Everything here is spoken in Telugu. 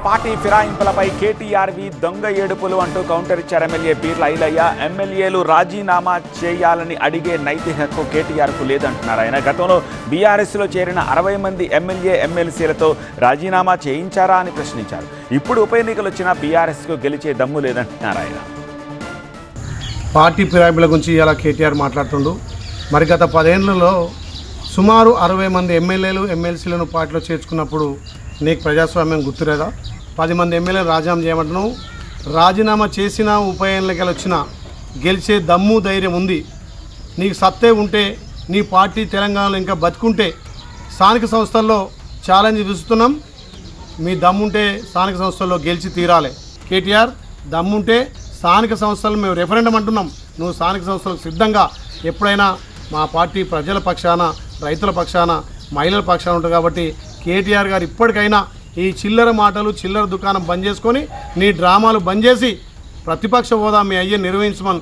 పార్టీ ఫిరాయింపులపై కేటీఆర్వి దొంగ ఏడుపులు అంటూ కౌంటర్ ఇచ్చారు ఎమ్మెల్యే బీర్ల ఐలయ్య. ఎమ్మెల్యేలు రాజీనామా చేయాలని అడిగే నైతిక హక్కు కేటీఆర్కు లేదంటున్నారు ఆయన. గతంలో బీఆర్ఎస్లో చేరిన 60 మంది ఎమ్మెల్యే ఎమ్మెల్సీలతో రాజీనామా చేయించారా అని ప్రశ్నించారు. ఇప్పుడు ఉప ఎన్నికలు వచ్చినా బీఆర్ఎస్కు గెలిచే దమ్ము లేదంటున్నారు ఆయన. పార్టీ ఫిరాయింపుల గురించి ఇలా కేటీఆర్ మాట్లాడుతుండు. మరి గత 10 ఏళ్లలో సుమారు 60 మంది ఎమ్మెల్యేలు ఎమ్మెల్సీలను పార్టీలో చేర్చుకున్నప్పుడు నీకు ప్రజాస్వామ్యం గుర్తులేదా? 10 మంది ఎమ్మెల్యేలు రాజీనామా చేయమంటున్నావు. రాజీనామా చేసినా ఉప ఎన్నికలు వచ్చినా గెలిచే దమ్ము ధైర్యం ఉంది. నీకు సత్తే ఉంటే నీ పార్టీ తెలంగాణలో ఇంకా బతుకుంటే స్థానిక సంస్థల్లో ఛాలెంజ్ విసుస్తున్నాం. మీ దమ్ముంటే స్థానిక సంస్థల్లో గెలిచి తీరాలి. కేటీఆర్ దమ్ముంటే స్థానిక సంస్థలు మేము రెఫరెండం అంటున్నాం. నువ్వు స్థానిక సంస్థలకు సిద్ధంగా ఎప్పుడైనా మా పార్టీ ప్రజల పక్షాన, రైతుల పక్షాన, మహిళల పక్షాన ఉంటుంది. కాబట్టి కేటీఆర్ గారు ఇప్పటికైనా ఈ చిల్లర మాటలు, చిల్లర దుకాణం బంద్ చేసుకొని నీ డ్రామాలు బంద్ చేసి ప్రతిపక్ష హోదా మీ అయ్యే నిర్వహించమని